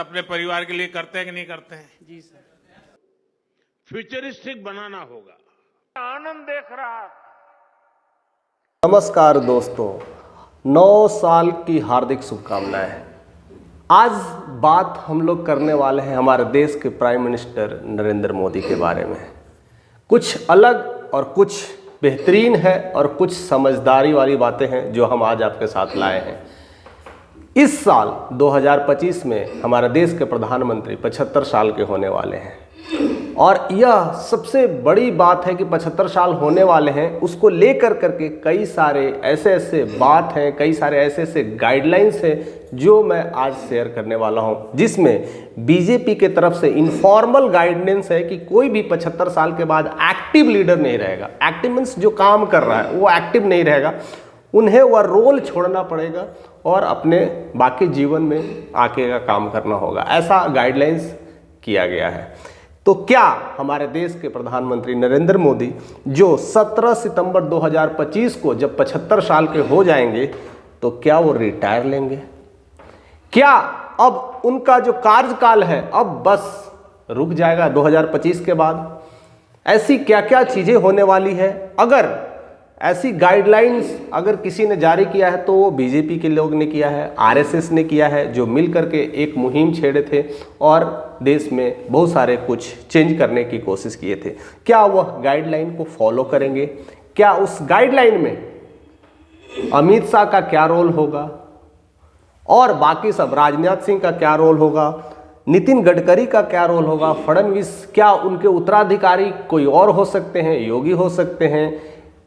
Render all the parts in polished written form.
अपने परिवार के लिए करते हैं कि नहीं करते हैं? जी सर। फ्यूचरिस्टिक बनाना होगा। आनंद देख रहा। नमस्कार दोस्तों, 9 साल की हार्दिक शुभकामनाएं। आज बात हम लोग करने वाले हैं हमारे देश के प्राइम मिनिस्टर नरेंद्र मोदी के बारे में। कुछ अलग और कुछ बेहतरीन है और कुछ समझदारी वाली बातें हैं जो हम आज आपके साथ लाए हैं। इस साल 2025 में हमारे देश के प्रधानमंत्री 75 साल के होने वाले हैं और यह सबसे बड़ी बात है कि 75 साल होने वाले हैं। उसको लेकर करके कई सारे ऐसे बात हैं, कई सारे ऐसे गाइडलाइंस हैं जो मैं आज शेयर करने वाला हूं, जिसमें बीजेपी के तरफ से इनफॉर्मल गाइडेंस है कि कोई भी 75 साल के बाद एक्टिव लीडर नहीं रहेगा। एक्टिव मीन्स जो काम कर रहा है वो एक्टिव नहीं रहेगा, उन्हें वह रोल छोड़ना पड़ेगा और अपने बाकी जीवन में आगे का काम करना होगा, ऐसा गाइडलाइंस किया गया है। तो क्या हमारे देश के प्रधानमंत्री नरेंद्र मोदी जो 17 सितंबर 2025 को जब 75 साल के हो जाएंगे तो क्या वो रिटायर लेंगे? क्या अब उनका जो कार्यकाल है अब बस रुक जाएगा 2025 के बाद? ऐसी क्या क्या चीज़ें होने वाली है? अगर ऐसी गाइडलाइंस अगर किसी ने जारी किया है तो वो बीजेपी के लोग ने किया है, आरएसएस ने किया है, जो मिल करके एक मुहिम छेड़े थे और देश में बहुत सारे कुछ चेंज करने की कोशिश किए थे। क्या वह गाइडलाइन को फॉलो करेंगे? क्या उस गाइडलाइन में अमित शाह का क्या रोल होगा और बाकी सब, राजनाथ सिंह का क्या रोल होगा, नितिन गडकरी का क्या रोल होगा, फडणवीस, क्या उनके उत्तराधिकारी कोई और हो सकते हैं? योगी हो सकते हैं,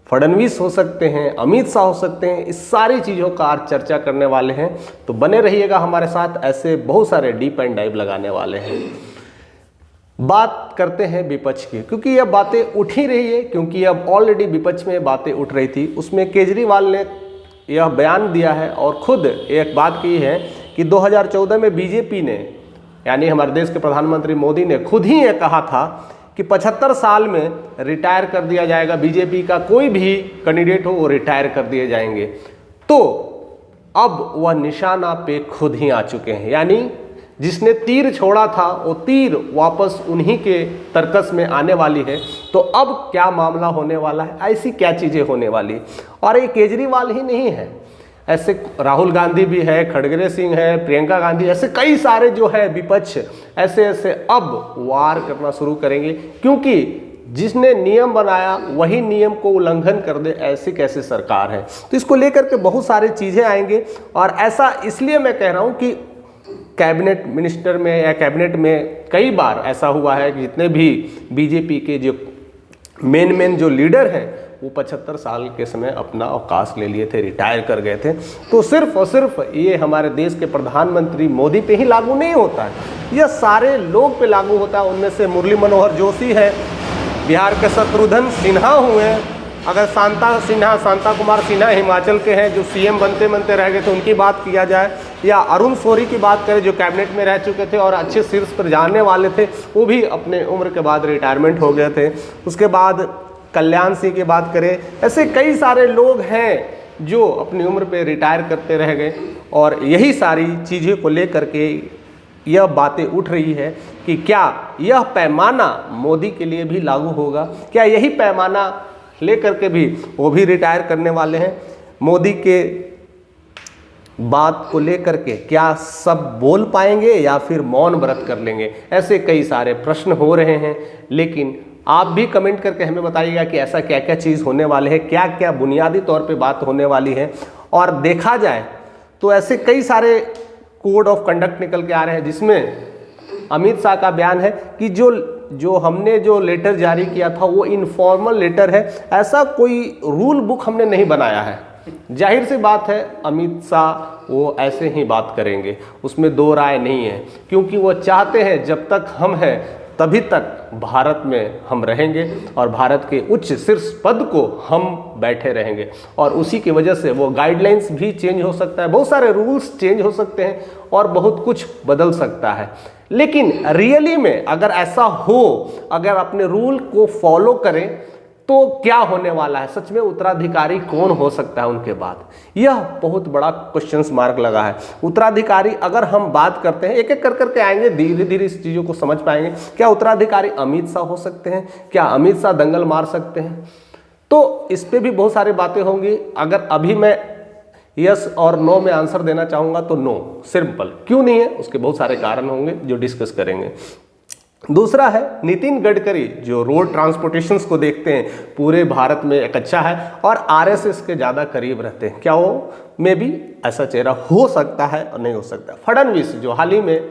फडणवीस हो सकते हैं, अमित शाह हो सकते हैं। इस सारी चीज़ों का आज चर्चा करने वाले हैं, तो बने रहिएगा हमारे साथ। ऐसे बहुत सारे डीप एंड डाइव लगाने वाले हैं। बात करते हैं विपक्ष की, क्योंकि यह बातें उठ ही रही है, क्योंकि अब ऑलरेडी विपक्ष में बातें उठ रही थी। उसमें केजरीवाल ने यह बयान दिया है और खुद एक बात की है कि 2014 में बीजेपी ने, यानी हमारे देश के प्रधानमंत्री मोदी ने खुद ही ये कहा था कि 75 साल में रिटायर कर दिया जाएगा, बीजेपी का कोई भी कैंडिडेट हो वो रिटायर कर दिए जाएंगे। तो अब वह निशाना पे खुद ही आ चुके हैं, यानी जिसने तीर छोड़ा था वो तीर वापस उन्हीं के तर्कस में आने वाली है। तो अब क्या मामला होने वाला है, ऐसी क्या चीज़ें होने वाली? और ये केजरीवाल ही नहीं है, ऐसे राहुल गांधी भी है, खड़गे सिंह है, प्रियंका गांधी, ऐसे कई सारे जो है विपक्ष ऐसे अब वार करना शुरू करेंगे, क्योंकि जिसने नियम बनाया वही नियम को उल्लंघन कर दे, ऐसी कैसी सरकार है। तो इसको लेकर के बहुत सारी चीज़ें आएंगे और ऐसा इसलिए मैं कह रहा हूँ कि कैबिनेट मिनिस्टर में या कैबिनेट में कई बार ऐसा हुआ है कि जितने भी बीजेपी के जो मेन जो लीडर हैं वो 75 साल के समय अपना अवकाश ले लिए थे, रिटायर कर गए थे। तो सिर्फ और सिर्फ ये हमारे देश के प्रधानमंत्री मोदी पे ही लागू नहीं होता है, यह सारे लोग पे लागू होता है। उनमें से मुरली मनोहर जोशी है, बिहार के शत्रुघ्न सिन्हा हुए, अगर शांता कुमार सिन्हा हिमाचल के हैं जो सीएम बनते बनते रह गए थे, उनकी बात किया जाए, या अरुण शौरी की बात करें जो कैबिनेट में रह चुके थे और अच्छे शीर्ष पर जाने वाले थे, वो भी अपने उम्र के बाद रिटायरमेंट हो गए थे। उसके बाद कल्याण सिंह की बात करें, ऐसे कई सारे लोग हैं जो अपनी उम्र पे रिटायर करते रह गए। और यही सारी चीज़ों को लेकर के यह बातें उठ रही है कि क्या यह पैमाना मोदी के लिए भी लागू होगा? क्या यही पैमाना लेकर के भी वो भी रिटायर करने वाले हैं? मोदी के बात को लेकर के क्या सब बोल पाएंगे या फिर मौन व्रत कर लेंगे? ऐसे कई सारे प्रश्न हो रहे हैं, लेकिन आप भी कमेंट करके हमें बताइएगा कि ऐसा क्या क्या चीज़ होने वाले है, क्या क्या बुनियादी तौर पे बात होने वाली है। और देखा जाए तो ऐसे कई सारे कोड ऑफ कंडक्ट निकल के आ रहे हैं, जिसमें अमित शाह का बयान है कि जो हमने जो लेटर जारी किया था वो इनफॉर्मल लेटर है, ऐसा कोई रूल बुक हमने नहीं बनाया है। जाहिर सी बात है अमित शाह वो ऐसे ही बात करेंगे, उसमें दो राय नहीं है, क्योंकि वो चाहते हैं जब तक हम हैं तभी तक भारत में हम रहेंगे और भारत के उच्च शीर्ष पद को हम बैठे रहेंगे। और उसी की वजह से वो गाइडलाइंस भी चेंज हो सकता है, बहुत सारे रूल्स चेंज हो सकते हैं और बहुत कुछ बदल सकता है। लेकिन रियली में अगर ऐसा हो, अगर अपने रूल को फॉलो करें तो क्या होने वाला है, सच में उत्तराधिकारी कौन हो सकता है उनके बाद, यह बहुत बड़ा क्वेश्चन मार्क लगा है। उत्तराधिकारी अगर हम बात करते हैं, एक एक कर करके आएंगे, धीरे धीरे इस चीज़ों को समझ पाएंगे। क्या उत्तराधिकारी अमित शाह हो सकते हैं? क्या अमित शाह दंगल मार सकते हैं? तो इस पर भी बहुत सारी बातें होंगी। अगर अभी मैं यस और नो में आंसर देना चाहूँगा तो नो, सिंपल। क्यों नहीं है, उसके बहुत सारे कारण होंगे जो डिस्कस करेंगे। दूसरा है नितिन गडकरी, जो रोड ट्रांसपोर्टेशन को देखते हैं पूरे भारत में एक अच्छा है और आरएसएस के ज़्यादा करीब रहते हैं। क्या वो में भी ऐसा चेहरा हो सकता है और नहीं हो सकता? फडणवीस जो हाल ही में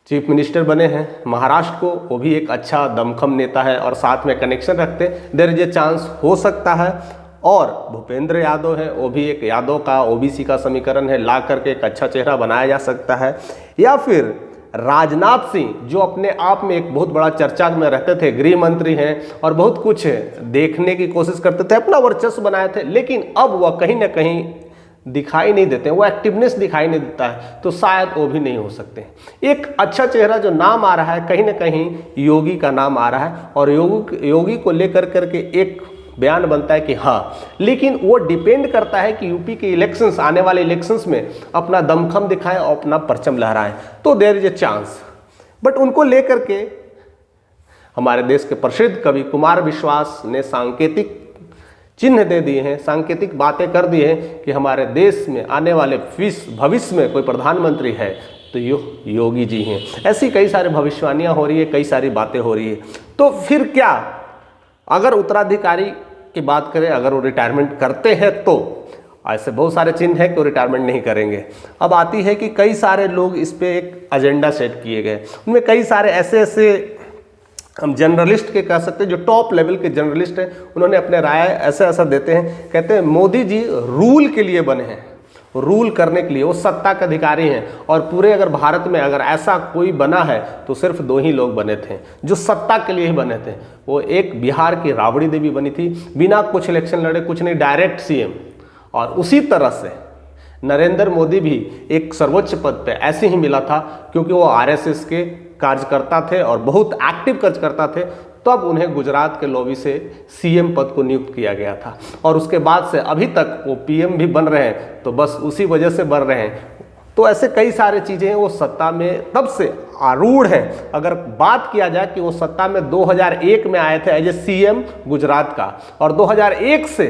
चीफ मिनिस्टर बने हैं महाराष्ट्र को, वो भी एक अच्छा दमखम नेता है और साथ में कनेक्शन रखते हैं, देयर इज ए चांस हो सकता है। और भूपेंद्र यादव है, वो भी एक यादव का ओबीसी का समीकरण है, ला करके एक अच्छा चेहरा बनाया जा सकता है। या फिर राजनाथ सिंह जो अपने आप में एक बहुत बड़ा चर्चा में रहते थे, गृह मंत्री हैं और बहुत कुछ देखने की कोशिश करते थे, अपना वर्चस्व बनाए थे, लेकिन अब वह कहीं ना कहीं दिखाई नहीं देते, वो एक्टिवनेस दिखाई नहीं देता है, तो शायद वो भी नहीं हो सकते। एक अच्छा चेहरा जो नाम आ रहा है कहीं ना कहीं योगी का नाम आ रहा है और योगी को लेकर करके एक बयान बनता है कि हाँ, लेकिन वो डिपेंड करता है कि यूपी के इलेक्शंस, आने वाले इलेक्शंस में अपना दमखम दिखाएं और अपना परचम लहराएं, तो there is a chance. But उनको लेकर के हमारे देश के प्रसिद्ध कवि कुमार विश्वास ने सांकेतिक चिन्ह दे दिए हैं, सांकेतिक बातें कर दी हैं कि हमारे देश में आने वाले भविष्य में कोई प्रधानमंत्री है तो योगी जी हैं। ऐसी कई सारी भविष्यवाणियाँ हो रही है, कई सारी बातें हो रही है। तो फिर क्या अगर उत्तराधिकारी की बात करें, अगर वो रिटायरमेंट करते हैं तो ऐसे बहुत सारे चिन्ह हैं कि वो रिटायरमेंट नहीं करेंगे। अब आती है कि कई सारे लोग इस पे एक एजेंडा सेट किए गए, उनमें कई सारे ऐसे हम जर्नलिस्ट के कह सकते हैं, जो टॉप लेवल के जर्नलिस्ट हैं, उन्होंने अपने राय ऐसा देते हैं। कहते हैं मोदी जी रूल के लिए बने हैं, रूल करने के लिए, वो सत्ता के अधिकारी हैं और पूरे अगर भारत में अगर ऐसा कोई बना है तो सिर्फ 2 ही लोग बने थे जो सत्ता के लिए ही बने थे। वो एक बिहार की राबड़ी देवी बनी थी, बिना कुछ इलेक्शन लड़े, कुछ नहीं, डायरेक्ट सीएम। और उसी तरह से नरेंद्र मोदी भी एक सर्वोच्च पद पे ऐसे ही मिला था क्योंकि वो आरएसएस के कार्यकर्ता थे और बहुत एक्टिव कार्यकर्ता थे, तब उन्हें गुजरात के लॉबी से सीएम पद को नियुक्त किया गया था और उसके बाद से अभी तक वो पीएम भी बन रहे हैं, तो बस उसी वजह से बन रहे हैं। तो ऐसे कई सारी चीज़ें हैं, वो सत्ता में तब से आरूढ़ हैं। अगर बात किया जाए कि वो सत्ता में 2001 में आए थे एज ए सीएम गुजरात का, और 2001 से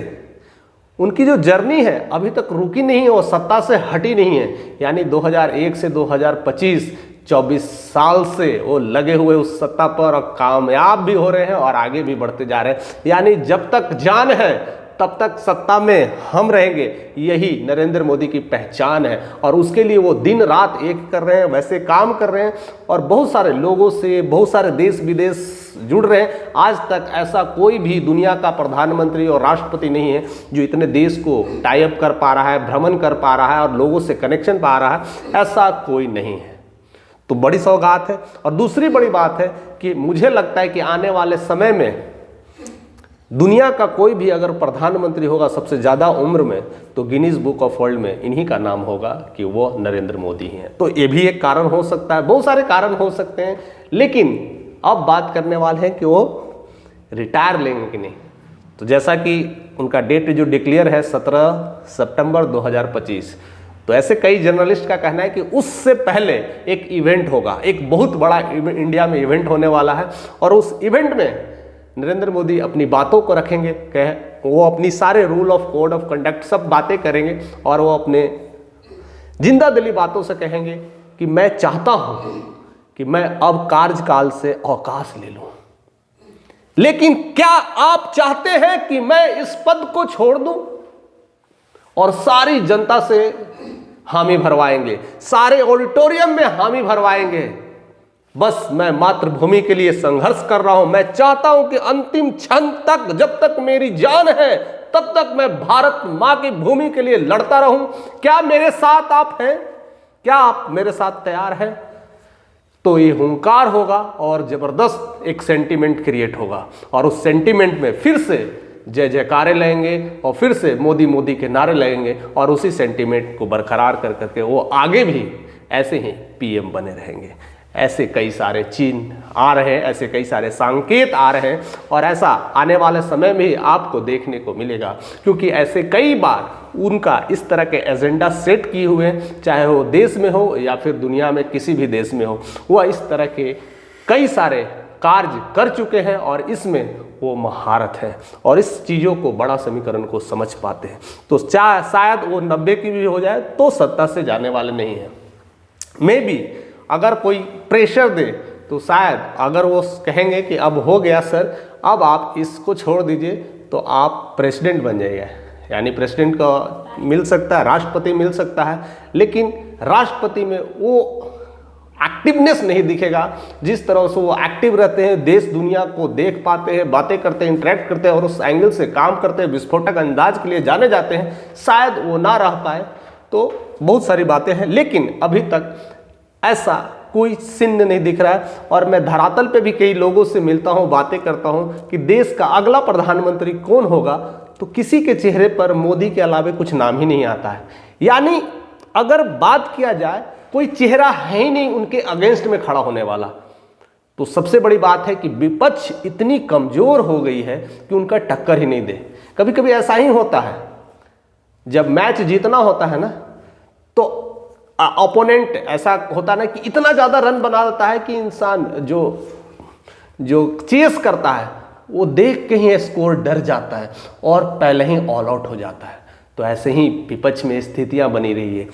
उनकी जो जर्नी है अभी तक रुकी नहीं है, वो सत्ता से हटी नहीं है। यानी 2001 से 2025 24 साल से वो लगे हुए उस सत्ता पर और कामयाब भी हो रहे हैं और आगे भी बढ़ते जा रहे हैं। यानी जब तक जान है तब तक सत्ता में हम रहेंगे, यही नरेंद्र मोदी की पहचान है और उसके लिए वो दिन रात एक कर रहे हैं, वैसे काम कर रहे हैं और बहुत सारे लोगों से, बहुत सारे देश विदेश जुड़ रहे हैं। आज तक ऐसा कोई भी दुनिया का प्रधानमंत्री और राष्ट्रपति नहीं है जो इतने देश को टाई अप कर पा रहा है, भ्रमण कर पा रहा है और लोगों से कनेक्शन पा रहा है, ऐसा कोई नहीं है। तो बड़ी सौगात है। और दूसरी बड़ी बात है कि मुझे लगता है कि आने वाले समय में दुनिया का कोई भी अगर प्रधानमंत्री होगा सबसे ज़्यादा उम्र में, तो गिनीज बुक ऑफ वर्ल्ड में इन्हीं का नाम होगा कि वो नरेंद्र मोदी हैं। तो ये भी एक कारण हो सकता है, बहुत सारे कारण हो सकते हैं, लेकिन अब बात करने वाले हैं कि वो रिटायर लेंगे कि नहीं। तो जैसा कि उनका डेट जो डिक्लेयर है 17 सितंबर 2025, तो ऐसे कई जर्नलिस्ट का कहना है कि उससे पहले एक इवेंट होगा, एक बहुत बड़ा इंडिया में इवेंट होने वाला है और उस इवेंट में नरेंद्र मोदी अपनी बातों को रखेंगे, वो अपनी सारे rule of code of conduct सब बातें करेंगे और वो अपने जिंदा दिली बातों से कहेंगे कि मैं चाहता हूं कि मैं अब कार्यकाल से अवकाश ले लूं, लेकिन क्या आप चाहते हैं कि मैं इस पद को छोड़ दूं? और सारी जनता से हामी भरवाएंगे, सारे ऑडिटोरियम में हामी भरवाएंगे, बस मैं मातृभूमि के लिए संघर्ष कर रहा हूं, मैं चाहता हूं कि अंतिम क्षण तक, जब तक मेरी जान है तब तक मैं भारत मां की भूमि के लिए लड़ता रहूं। क्या मेरे साथ आप हैं? क्या आप मेरे साथ तैयार हैं? तो ये हुंकार होगा और जबरदस्त एक सेंटीमेंट क्रिएट होगा और उस सेंटीमेंट में फिर से जय जयकारे लगेंगे और फिर से मोदी मोदी के नारे लगेंगे और उसी सेंटीमेंट को बरकरार कर करके वो आगे भी ऐसे ही पीएम बने रहेंगे। ऐसे कई सारे चिन्ह आ रहे हैं, ऐसे कई सारे संकेत आ रहे हैं और ऐसा आने वाले समय में ही आपको देखने को मिलेगा, क्योंकि ऐसे कई बार उनका इस तरह के एजेंडा सेट किए हुए हैं, चाहे वो देश में हो या फिर दुनिया में किसी भी देश में हो, वह इस तरह के कई सारे कार्य कर चुके हैं और इसमें वो महारत है और इस चीज़ों को, बड़ा समीकरण को समझ पाते हैं। तो शायद वो 90 की भी हो जाए तो सत्ता से जाने वाले नहीं हैं। मे भी अगर कोई प्रेशर दे तो शायद अगर वो कहेंगे कि अब हो गया सर, अब आप इसको छोड़ दीजिए, तो आप प्रेसिडेंट बन जाइए। यानी प्रेसिडेंट का मिल सकता है, राष्ट्रपति मिल सकता है, लेकिन राष्ट्रपति में वो एक्टिवनेस नहीं दिखेगा जिस तरह से वो एक्टिव रहते हैं, देश दुनिया को देख पाते हैं, बातें करते हैं, इंटरेक्ट करते हैं और उस एंगल से काम करते हैं, विस्फोटक अंदाज के लिए जाने जाते हैं। शायद वो ना रह पाए, तो बहुत सारी बातें हैं, लेकिन अभी तक ऐसा कोई चिन्ह नहीं दिख रहा है। और मैं धरातल पे भी कई लोगों से मिलता हूँ, बातें करता हूँ कि देश का अगला प्रधानमंत्री कौन होगा, तो किसी के चेहरे पर मोदी के अलावा कुछ नाम ही नहीं आता है। यानी अगर बात किया जाए, कोई चेहरा है ही नहीं उनके अगेंस्ट में खड़ा होने वाला। तो सबसे बड़ी बात है कि विपक्ष इतनी कमजोर हो गई है कि उनका टक्कर ही नहीं दे। कभी कभी ऐसा ही होता है, जब मैच जीतना होता है ना, तो ओपोनेंट ऐसा होता है ना कि इतना ज़्यादा रन बना देता है कि इंसान जो चेस करता है वो देख के ही स्कोर डर जाता है और पहले ही ऑल आउट हो जाता है। तो ऐसे ही विपक्ष में स्थितियां बनी रही है।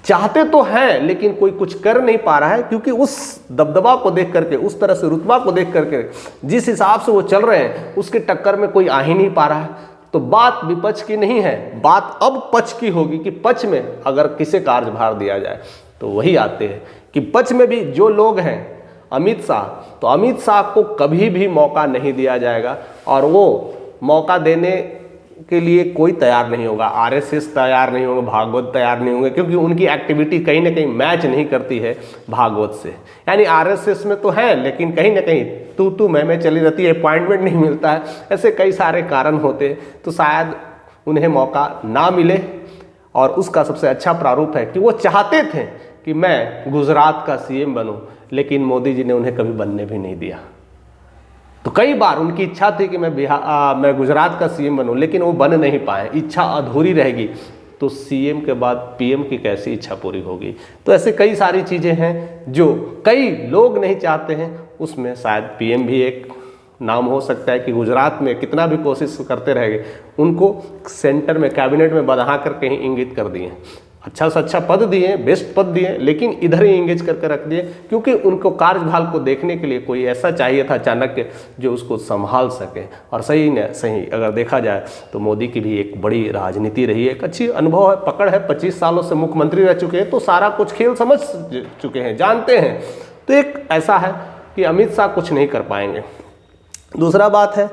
चाहते तो हैं लेकिन कोई कुछ कर नहीं पा रहा है, क्योंकि उस दबदबा को देख करके, उस तरह से रुतबा को देख करके, जिस हिसाब से वो चल रहे हैं उसके टक्कर में कोई आ ही नहीं पा रहा है। तो बात विपक्ष की नहीं है, बात अब पक्ष की होगी कि पक्ष में अगर किसे कार्यभार दिया जाए तो वही आते हैं कि पक्ष में भी जो लोग हैं, अमित शाह, तो अमित शाह को कभी भी मौका नहीं दिया जाएगा और वो मौका देने के लिए कोई तैयार नहीं होगा। आरएसएस तैयार नहीं होगा, भागवत तैयार नहीं होंगे, क्योंकि उनकी एक्टिविटी कहीं ना कहीं मैच नहीं करती है भागवत से। यानी आरएसएस में तो है लेकिन कहीं ना कहीं तू मैं चली रहती है, अपॉइंटमेंट नहीं मिलता है, ऐसे कई सारे कारण होते हैं। तो शायद उन्हें मौका ना मिले और उसका सबसे अच्छा प्रारूप है कि वो चाहते थे कि मैं गुजरात का सीएम बनूं, लेकिन मोदी जी ने उन्हें कभी बनने भी नहीं दिया। तो कई बार उनकी इच्छा थी कि मैं गुजरात का सीएम बनूं, लेकिन वो बन नहीं पाए, इच्छा अधूरी रहेगी। तो सीएम के बाद पीएम की कैसी इच्छा पूरी होगी। तो ऐसे कई सारी चीज़ें हैं जो कई लोग नहीं चाहते हैं, उसमें शायद पीएम भी एक नाम हो सकता है कि गुजरात में कितना भी कोशिश करते रहेंगे, उनको सेंटर में, कैबिनेट में बधा कर कहीं इंगित कर दिए, अच्छा से अच्छा पद दिए, बेस्ट पद दिए, लेकिन इधर ही इंगेज करके रख दिए, क्योंकि उनको कार्यभार को देखने के लिए कोई ऐसा चाहिए था चाणक्य जो उसको संभाल सके। और सही न सही अगर देखा जाए तो मोदी की भी एक बड़ी राजनीति रही है, एक अच्छी अनुभव है, पकड़ है, 25 सालों से मुख्यमंत्री रह चुके हैं, तो सारा कुछ खेल समझ चुके हैं, जानते हैं। तो एक ऐसा है कि अमित शाह कुछ नहीं कर पाएंगे। दूसरा बात है,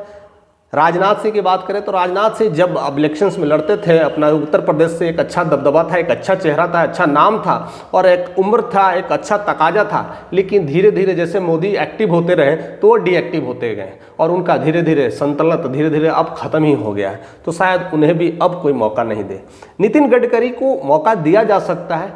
राजनाथ सिंह की बात करें तो राजनाथ सिंह जब अब इलेक्शंस में लड़ते थे, अपना उत्तर प्रदेश से एक अच्छा दबदबा था, एक अच्छा चेहरा था, अच्छा नाम था और एक उम्र था, एक अच्छा तकाजा था। लेकिन धीरे धीरे जैसे मोदी एक्टिव होते रहे तो वो डीएक्टिव होते गए और उनका धीरे धीरे संतुलन धीरे धीरे अब खत्म ही हो गया है। तो शायद उन्हें भी अब कोई मौका नहीं दे। नितिन गडकरी को मौका दिया जा सकता है,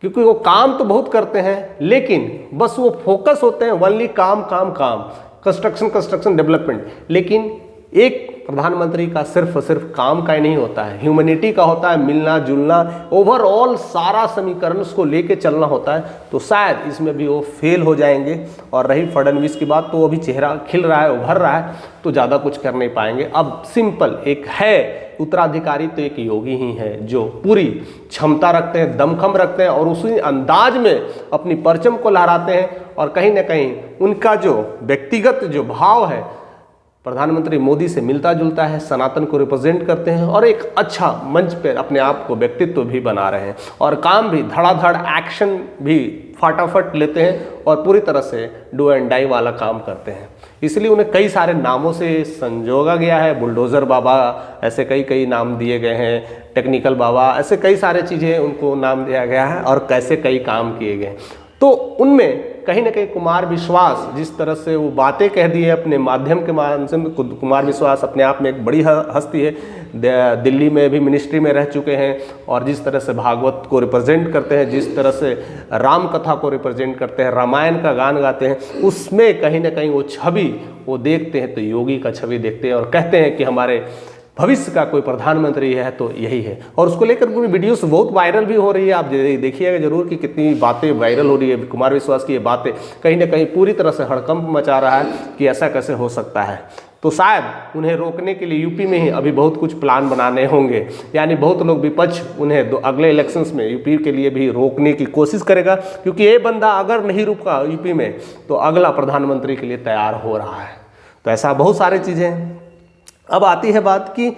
क्योंकि वो काम तो बहुत करते हैं, लेकिन बस वो फोकस होते हैं ओनली काम काम काम, कंस्ट्रक्शन डेवलपमेंट। लेकिन एक प्रधानमंत्री का सिर्फ काम का ही नहीं होता है, ह्यूमैनिटी का होता है, मिलना जुलना, ओवरऑल सारा समीकरण उसको लेके चलना होता है। तो शायद इसमें भी वो फेल हो जाएंगे। और रही फडणवीस की बात, तो वो भी चेहरा खिल रहा है, उभर रहा है, तो ज़्यादा कुछ कर नहीं पाएंगे। अब सिंपल एक है उत्तराधिकारी, तो एक योगी ही है जो पूरी क्षमता रखते हैं, दमखम रखते हैं और उसी अंदाज में अपनी परचम को लहराते हैं। और कहीं ना कहीं उनका जो व्यक्तिगत जो भाव है प्रधानमंत्री मोदी से मिलता जुलता है, सनातन को रिप्रेजेंट करते हैं और एक अच्छा मंच पर अपने आप को व्यक्तित्व भी बना रहे हैं और काम भी धड़ाधड़ एक्शन भी फटाफट लेते हैं और पूरी तरह से डू एंड डाई वाला काम करते हैं। इसलिए उन्हें कई सारे नामों से संजोगा गया है। बुलडोज़र बाबा, ऐसे कई नाम दिए गए हैं, टेक्निकल बाबा, ऐसे कई सारे चीज़ें उनको नाम दिया गया है और कैसे कई काम किए गए। तो उनमें कहीं ना कहीं कुमार विश्वास जिस तरह से वो बातें कह दी है अपने माध्यम के माध्यम से, कुमार विश्वास अपने आप में एक बड़ी हस्ती है, दिल्ली में भी मिनिस्ट्री में रह चुके हैं और जिस तरह से भागवत को रिप्रेजेंट करते हैं, जिस तरह से राम कथा को रिप्रेजेंट करते हैं, रामायण का गान गाते हैं, उसमें कहीं ना कहीं वो छवि वो देखते हैं तो योगी का छवि देखते हैं और कहते हैं कि हमारे भविष्य का कोई प्रधानमंत्री है तो यही है। और उसको लेकर पूरी वीडियोस बहुत वायरल भी हो रही है, आप देखिएगा जरूर कि कितनी बातें वायरल हो रही है। कुमार विश्वास की ये बातें कहीं ना कहीं पूरी तरह से हड़कंप मचा रहा है कि ऐसा कैसे हो सकता है। तो शायद उन्हें रोकने के लिए यूपी में ही अभी बहुत कुछ प्लान बनाने होंगे, यानी बहुत लोग विपक्ष उन्हें अगले इलेक्शंस में यूपी के लिए भी रोकने की कोशिश करेगा, क्योंकि ये बंदा अगर नहीं रुका यूपी में तो अगला प्रधानमंत्री के लिए तैयार हो रहा है। तो ऐसा बहुत सारी चीज़ें हैं। अब आती है बात कि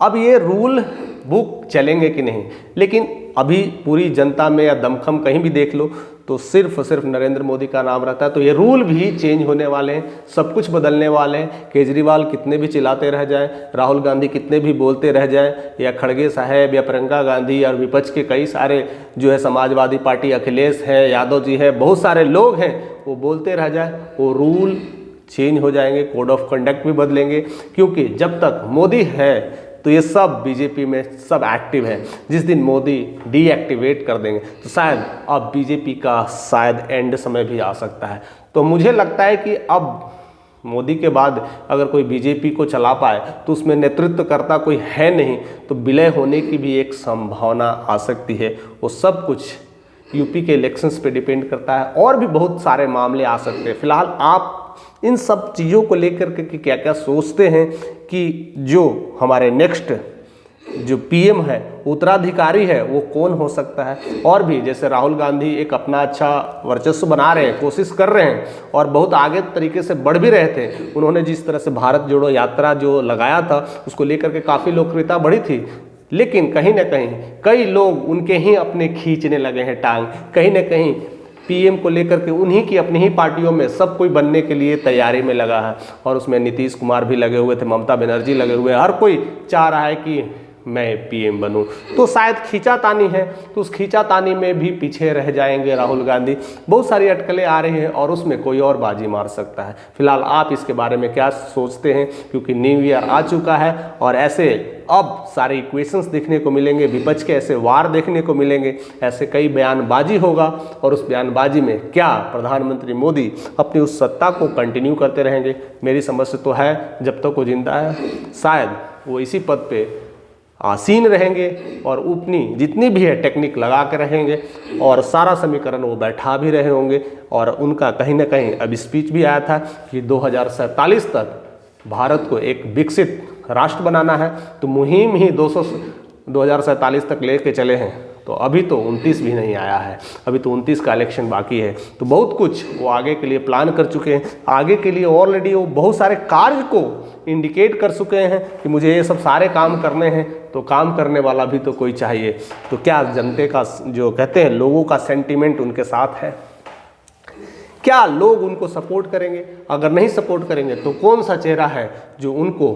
अब ये रूल बुक चलेंगे कि नहीं, लेकिन अभी पूरी जनता में या दमखम कहीं भी देख लो तो सिर्फ नरेंद्र मोदी का नाम रहता है। तो ये रूल भी चेंज होने वाले हैं, सब कुछ बदलने वाले हैं। केजरीवाल कितने भी चिल्लाते रह जाएं, राहुल गांधी कितने भी बोलते रह जाएं, या खड़गे साहब या प्रियंका गांधी और विपक्ष के कई सारे जो है समाजवादी पार्टी अखिलेश है, यादव जी है, बहुत सारे लोग हैं, वो बोलते रह जाए, वो रूल चेंज हो जाएंगे, कोड ऑफ कंडक्ट भी बदलेंगे। क्योंकि जब तक मोदी है तो ये सब बीजेपी में सब एक्टिव है। जिस दिन मोदी डीएक्टिवेट कर देंगे तो शायद अब बीजेपी का शायद एंड समय भी आ सकता है। तो मुझे लगता है कि अब मोदी के बाद अगर कोई बीजेपी को चला पाए तो उसमें नेतृत्वकर्ता कोई है नहीं, तो विलय होने की भी एक संभावना आ सकती है। वो सब कुछ यूपी के इलेक्शंस पे डिपेंड करता है और भी बहुत सारे मामले आ सकते हैं। फिलहाल आप इन सब चीज़ों को लेकर के क्या क्या सोचते हैं कि जो हमारे नेक्स्ट जो पीएम है, उत्तराधिकारी है, वो कौन हो सकता है? और भी जैसे राहुल गांधी एक अपना अच्छा वर्चस्व बना रहे हैं, कोशिश कर रहे हैं और बहुत आगे तरीके से बढ़ भी रहे थे। उन्होंने जिस तरह से भारत जोड़ो यात्रा जो लगाया था उसको लेकर के काफ़ी लोकप्रियता बढ़ी थी, लेकिन कहीं ना कहीं कई लोग उनके ही अपने खींचने लगे हैं टांग। कहीं ना कहीं पीएम को लेकर के उन्हीं की अपनी ही पार्टियों में सब कोई बनने के लिए तैयारी में लगा है और उसमें नीतीश कुमार भी लगे हुए थे, ममता बनर्जी लगे हुए हैं, हर कोई चाह रहा है कि मैं पीएम बनूं। तो शायद खींचातानी है, तो उस खींचातानी में भी पीछे रह जाएंगे राहुल गांधी। बहुत सारी अटकलें आ रही हैं और उसमें कोई और बाजी मार सकता है। फिलहाल आप इसके बारे में क्या सोचते हैं? क्योंकि न्यू ईयर आ चुका है और ऐसे अब सारे इक्वेशंस देखने को मिलेंगे, विपक्ष के ऐसे वार देखने को मिलेंगे, ऐसे कई बयानबाजी होगा और उस बयानबाजी में क्या प्रधानमंत्री मोदी अपनी उस सत्ता को कंटिन्यू करते रहेंगे? मेरी समझ से तो है जब तक वो जिंदा है शायद वो इसी पद पे आसीन रहेंगे और अपनी जितनी भी है टेक्निक लगा के रहेंगे और सारा समीकरण वो बैठा भी रहे होंगे। और उनका कहीं ना कहीं अब स्पीच भी आया था कि 2047 तक भारत को एक विकसित राष्ट्र बनाना है, तो मुहिम ही 2047 तक लेके चले हैं। तो अभी तो 29 भी नहीं आया है, अभी तो 29 का इलेक्शन बाकी है। तो बहुत कुछ वो आगे के लिए प्लान कर चुके हैं, आगे के लिए ऑलरेडी वो बहुत सारे कार्य को इंडिकेट कर चुके हैं कि मुझे ये सब सारे काम करने हैं। तो काम करने वाला भी तो कोई चाहिए। तो क्या जनते का जो कहते हैं लोगों का सेंटीमेंट उनके साथ है? क्या लोग उनको सपोर्ट करेंगे? अगर नहीं सपोर्ट करेंगे तो कौन सा चेहरा है जो उनको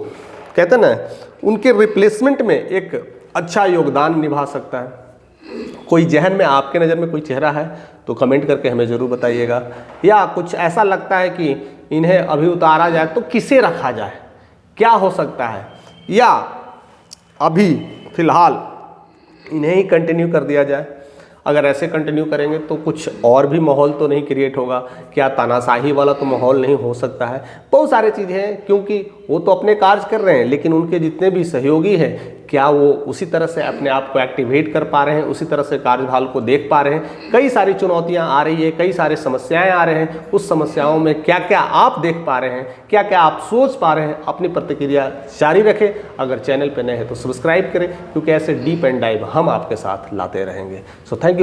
कहते हैं ना उनके रिप्लेसमेंट में एक अच्छा योगदान निभा सकता है? कोई जहन में आपके नज़र में कोई चेहरा है तो कमेंट करके हमें ज़रूर बताइएगा। या कुछ ऐसा लगता है कि इन्हें अभी उतारा जाए तो किसे रखा जाए, क्या हो सकता है? या अभी फिलहाल इन्हें ही कंटिन्यू कर दिया जाए? अगर ऐसे कंटिन्यू करेंगे तो कुछ और भी माहौल तो नहीं क्रिएट होगा? क्या तानाशाही वाला तो माहौल नहीं हो सकता है? बहुत सारी चीज़ें हैं, क्योंकि वो तो अपने कार्य कर रहे हैं, लेकिन उनके जितने भी सहयोगी हैं क्या वो उसी तरह से अपने आप को एक्टिवेट कर पा रहे हैं, उसी तरह से कार्यभार को देख पा रहे हैं? कई सारी चुनौतियां आ रही है, कई सारी समस्याएं आ रहे हैं। उस समस्याओं में क्या क्या आप देख पा रहे हैं, क्या क्या आप सोच पा रहे हैं? अपनी प्रतिक्रिया जारी रखें। अगर चैनल पर नए हैं तो सब्सक्राइब करें, क्योंकि ऐसे डीप एंड डाइव हम आपके साथ लाते रहेंगे। So thank you.